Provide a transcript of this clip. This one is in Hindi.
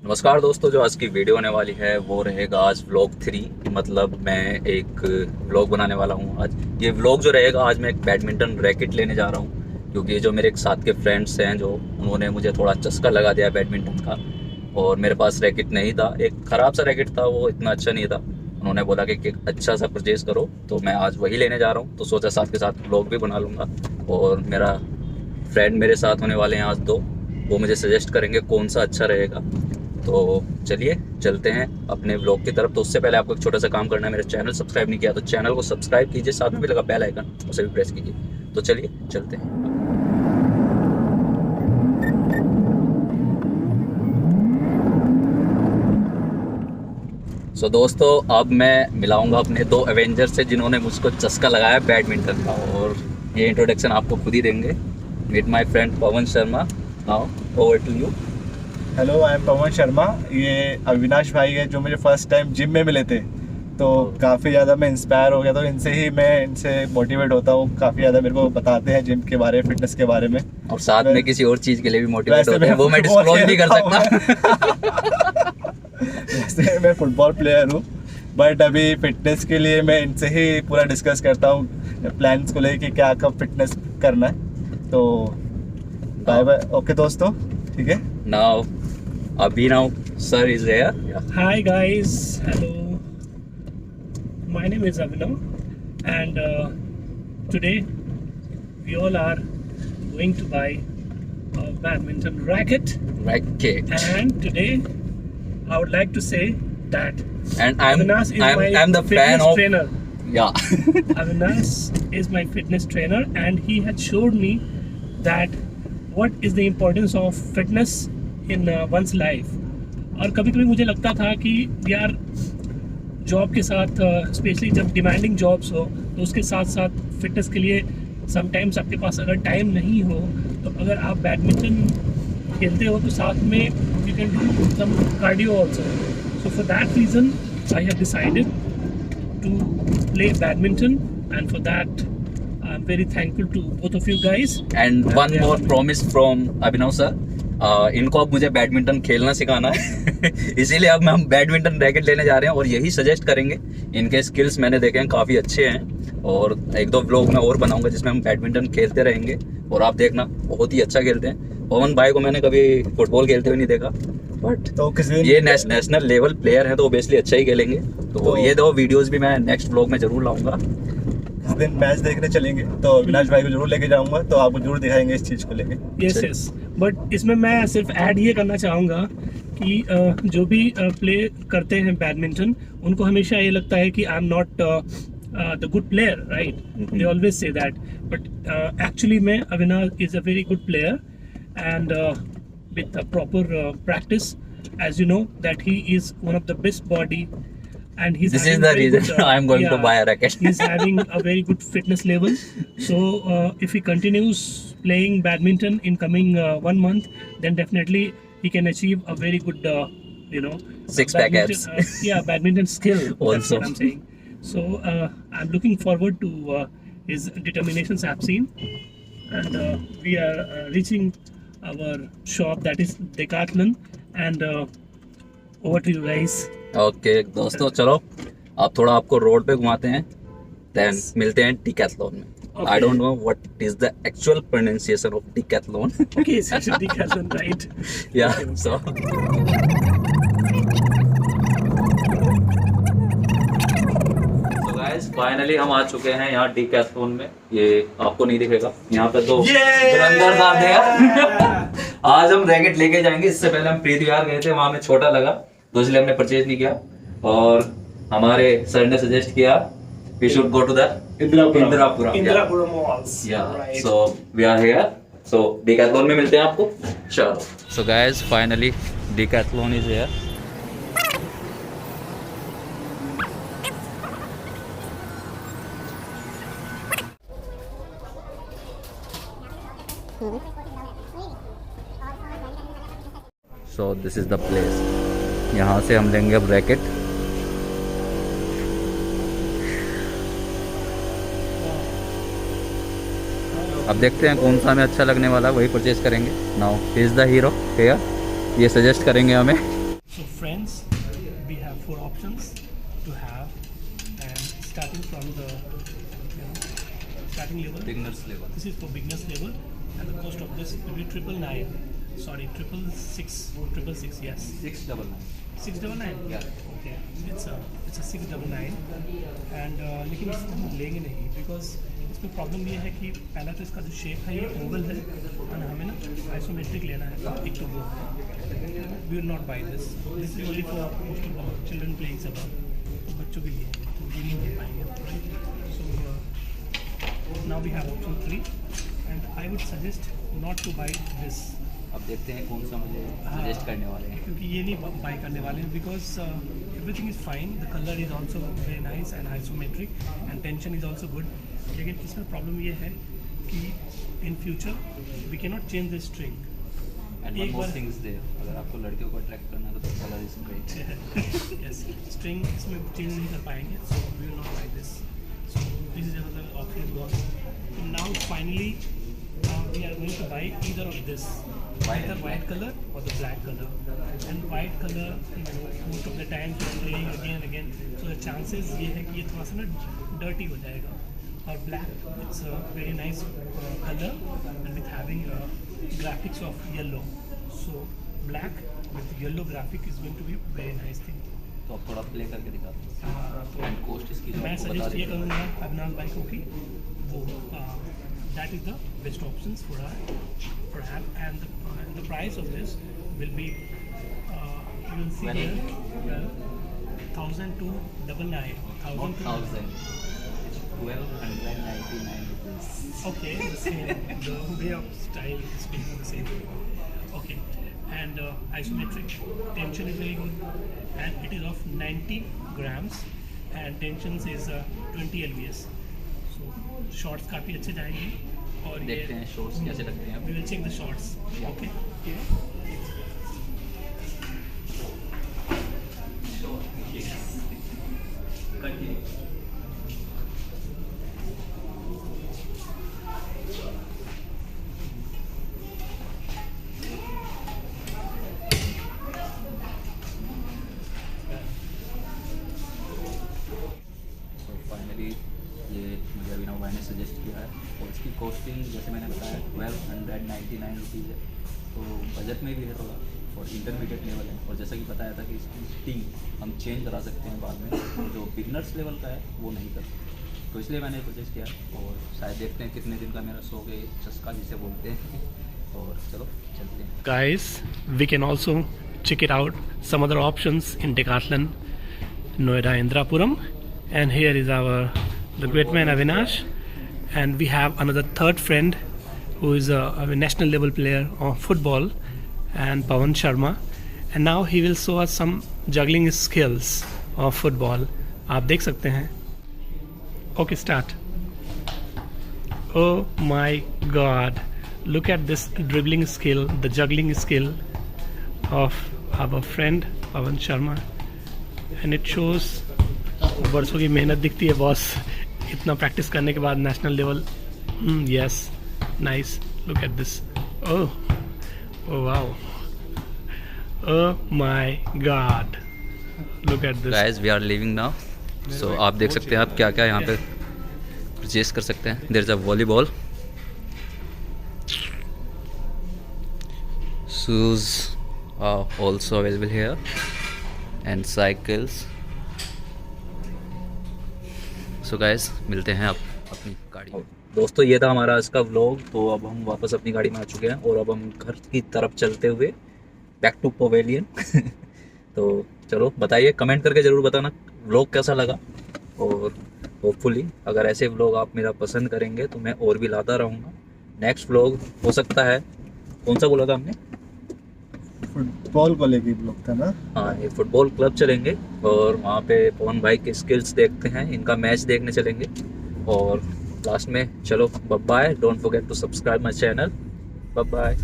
नमस्कार दोस्तों, जो आज की वीडियो होने वाली है वो रहेगा आज व्लॉग 3। मतलब मैं एक व्लॉग बनाने वाला हूँ आज। ये व्लॉग जो रहेगा, आज मैं एक बैडमिंटन रैकेट लेने जा रहा हूँ, क्योंकि जो मेरे एक साथ के फ्रेंड्स हैं जो उन्होंने मुझे थोड़ा चस्का लगा दिया बैडमिंटन का, और मेरे पास रैकेट नहीं था। एक ख़राब सा रैकेट था, वो इतना अच्छा नहीं था। उन्होंने बोला कि एक अच्छा सा परचेज़ करो, तो मैं आज वही लेने जा रहा हूँ। तो सोचा साथ के साथ व्लॉग भी बना लूँगा, और मेरा फ्रेंड मेरे साथ होने वाले हैं आज दो, वो मुझे सजेस्ट करेंगे कौन सा अच्छा रहेगा। तो चलिए चलते हैं अपने व्लॉग की तरफ। तो उससे पहले आपको एक छोटा सा काम करना है। मेरा चैनल सब्सक्राइब नहीं किया तो चैनल को सब्सक्राइब कीजिए, साथ में भी लगा बेल आइकन, उसे भी प्रेस कीजिए। तो चलिए चलते हैं। सो दोस्तों, अब मैं मिलाऊंगा अपने दो एवेंजर से जिन्होंने मुझको चस्का लगाया बैडमिंटन का, और ये इंट्रोडक्शन आपको खुद ही देंगे। Meet my friend Pavan Sharma. Now over to you. Hello, I am Pavan Sharma. ये अविनाश भाई है जो मुझे फर्स्ट टाइम जिम में मिले थे, तो काफ़ी ज़्यादा मैं इंस्पायर हो गया। तो इनसे मोटिवेट होता हूँ। काफ़ी ज़्यादा मेरे को बताते हैं जिम के बारे में, फिटनेस के बारे में, और साथ में किसी और चीज़ के लिए भी मोटिवेट होते हैं, वो मैं डिस्क्लोज नहीं कर सकता। वैसे मैं फुटबॉल प्लेयर हूँ, बट अभी फिटनेस के लिए मैं इनसे ही पूरा डिस्कस करता हूँ प्लान्स को लेके, क्या कब फिटनेस करना है। तो बाय बाय। ओके दोस्तों, ठीक है। Now Abhinav sir is there. Yeah. Hi guys, hello. My name is Abhinav, and today we all are going to buy a badminton racket. Racket. And today I would like to say that And Avinash is my I'm the fan fitness of. trainer. Yeah. Avinash is my fitness trainer, and he had showed me that what is the importance of fitness in one's life. और कभी कभी मुझे लगता था कि यार जॉब के साथ, स्पेशली जब डिमांडिंग जॉब्स हो, तो उसके साथ साथ फिटनेस के लिए समटाइम्स आपके पास अगर टाइम नहीं हो, तो अगर आप बैडमिंटन खेलते हो तो साथ में you can do some cardio also. So for that reason I have decided to play badminton, and for that I am very thankful to both of you guys. And one more promise from Abhinav sir. इनको अब मुझे बैडमिंटन खेलना सिखाना है। इसीलिए अब हम बैडमिंटन रैकेट लेने जा रहे हैं, और यही सजेस्ट करेंगे। इनके स्किल्स मैंने देखे हैं, काफ़ी अच्छे हैं, और एक दो व्लॉग मैं और बनाऊंगा जिसमें हम बैडमिंटन खेलते रहेंगे, और आप देखना बहुत ही अच्छा खेलते हैं। पवन भाई को मैंने कभी फुटबॉल खेलते हुए नहीं देखा, बट तो किसी दिन ये नेशनल लेवल प्लेयर हैं, तो ओबियसली अच्छा ही खेलेंगे। तो ये दो वीडियोज़ भी मैं नेक्स्ट व्लॉग में ज़रूर लाऊंगा। किसी दिन मैच देखने चलेंगे तो अविनाश भाई को जरूर लेके जाऊंगा, तो आपको जरूर दिखाएंगे इस चीज़ को लेके। यस यस, बट इसमें मैं सिर्फ ऐड ये करना चाहूँगा कि जो भी प्ले करते हैं बैडमिंटन, उनको हमेशा ये लगता है कि I am not the good player, right? They always say that, but actually मैं Avinash is a very good player, and with proper practice, as you know that he is one of the best body, and he's This is having the very reason good, I am going to buy a racket. he's having a very good fitness level. So if he continues playing badminton in coming 1 month, then definitely he can achieve a very good Six-pack abs. Badminton skill. That's Also. what I'm saying. So I'm looking forward to his determinations I've seen, and we are reaching our shop, that is Decathlon, and over to you guys. Okay दोस्तों, चलो अब थोड़ा आपको रोड पे घुमाते हैं, देन मिलते हैं डिकैथलॉन में। I don't know what is the actual pronunciation of decathlon. Okay, it's actually Decathlon, right? या सो गाइस, फाइनली हम आ चुके हैं यहाँ डिकैथलॉन में। ये आपको नहीं दिखेगा, यहाँ पे तो धुरंधर साहब थे। आज हम रैकेट लेके जाएंगे। इससे पहले हम प्रीति विहार गए थे, वहाँ में छोटा लगा, तो इसलिए हमने परचेज नहीं किया, और हमारे सर ने सजेस्ट किया we should go to the Indrapura malls. Yeah, Right. so we are here. So Decathlon में मिलते हैं आपको। चलो। So guys, finally Decathlon is here. So this is the place. यहाँ से हम लेंगे अब रैकेट। अब देखते हैं कौन सा हमें अच्छा लगने वाला, वही परचेज करेंगे। Now he is the hero here, ये सजेस्ट करेंगे हमें। friends, we have 4 options to have, and starting from the starting level. Beginners level This is for beginners level, and the cost of this will be 999. Sorry, 666. Yes, 699 699. Yeah. Okay, it's a 699, and लेकिन इसको हम लेंगे नहीं, because इसमें प्रॉब्लम ये है कि पहला तो इसका जो शेप है ये ओवल है, और हमें ना आइसोमेट्रिक लेना है, एक तो वो है. We will not buy this. This is only for children playing sabab. तो बच्चों के लिए, तो ये नहीं ले पाएंगे, right? So now we have option 3, and I would suggest not to buy this. अब देखते हैं कौन सा मुझे सजेस्ट करने वाले हैं. क्योंकि ये नहीं बाय करने वाले हैं, because everything is fine, the colour is also very nice and isometric, and tension is also good. लेकिन इसमें प्रॉब्लम ये है कि in future we can not change the string. And one more thing is there, अगर आपको लड़कियों को अट्रैक्ट करना है तो colour is great. Yes, string इसमें चेंज नहीं कर पाएंगे, so we will not buy this. So this is another option gone. Now finally we are going to buy either of this, either white color or the black color. And white color, most of the time you are playing again and again, so the chances ये है कि ये थोड़ा सा ना dirty हो जाएगा. और black, it's a very nice color and with having graphics of yellow. So black with yellow graphic is going to be very nice thing. तो आप थोड़ा प्ले करके दिखाते हैं. एंड कोस्ट इसकी जो मैं आपको बता सजेस्ट ये देता हूं. करूँगा अभिनाश भाई को कि वो that is the best options for have, and the price of this will be you will see here 1,299. 1,299 rupees. Okay, the same, the way of style is speaking the same. Okay, and isometric tension is very good, and it is of 90 grams, and tensions is 20 lbs. So shorts काफ़ी अच्छे जाएंगे. और देखते हैं शॉर्ट्स कैसे लगते हैं. we will check the shorts. Yeah. Okay. Finally ये मुझे अभिनव भाई ने सजेस्ट किया है, और इसकी कॉस्टिंग जैसे मैंने बताया 1,299 रुपीज़ है. तो बजट में भी है थोड़ा, और इंटरमीडिएट लेवल है. और जैसा कि बताया था कि इसकी स्टिंग हम चेंज करा सकते हैं बाद में, जो बिगनर्स लेवल का है वो नहीं कर सकते. तो इसलिए मैंने परचेज किया, और शायद देखते हैं कितने दिन का मेरा शौक है चस्का जिसे बोलते हैं. और चलो चलते हैं. Guys, we can also check it out some other options in Decathlon, Noida, Indrapuram, and here is the great man Avinash, and we have another third friend who is a national level player of football, and Pawan Sharma, and now he will show us some juggling skills of football. आप देख सकते हैं. Okay, start. Oh my God. Look at this dribbling skill, the juggling skill of our friend Pawan Sharma, and it shows वर्षों की मेहनत दिखती है बॉस. इतना प्रैक्टिस करने के बाद national level. Yes, nice. Look at this. Oh wow. Oh my God, look at this. Guys, we are living now. So आप देख सकते हैं आप क्या क्या यहाँ पे परचेज कर सकते हैं. There is a volleyball, shoes are also available here, and cycles. So guys, मिलते हैं आप अपनी गाड़ी. दोस्तों, ये था हमारा आज का व्लॉग. तो अब हम वापस अपनी गाड़ी में आ चुके हैं, और अब हम घर की तरफ चलते हुए बैक टू पवेलियन. तो चलो बताइए, कमेंट करके ज़रूर बताना व्लॉग कैसा लगा, और होपफुली अगर ऐसे व्लॉग आप मेरा पसंद करेंगे तो मैं और भी लाता रहूँगा. नेक्स्ट व्लॉग हो सकता है, कौन सा बोला था हमने? फुटबॉल को लेके ब्लॉग था ना. हाँ, ये फुटबॉल क्लब चलेंगे, और वहाँ पे पवन भाई के स्किल्स देखते हैं, इनका मैच देखने चलेंगे. और लास्ट में चलो bye bye. Don't forget to subscribe my channel. Bye bye.